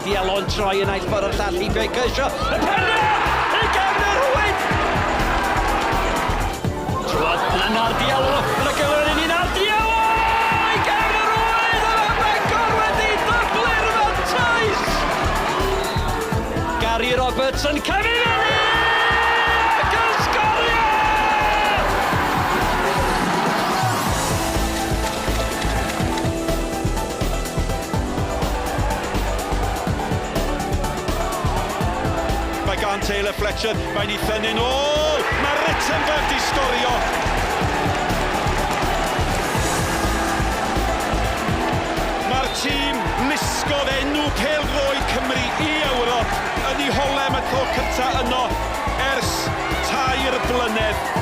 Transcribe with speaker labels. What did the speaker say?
Speaker 1: Diallo'n troi yn aill ffordd o'r llall i Baker Shaw. Y penna! I gefn yr hwyd! Trwad Blynar Diallo yn y gyfer yn un ar Diallo! I gefn yr hwyd! A mae Bangor wedi dyblu'r fantais! Gary Roberts yn cyfri fyny! Ac yn sgorio!
Speaker 2: Mae gan Taylor Fletcher, mae'n ei thynnu'n ôl! Mae Rittenberg di sgorio! Mae'r tîm lusgodd enw pêl-droed Cymru i Ewrop yn ei holem y tro cyntaf yno ers 2 blynedd.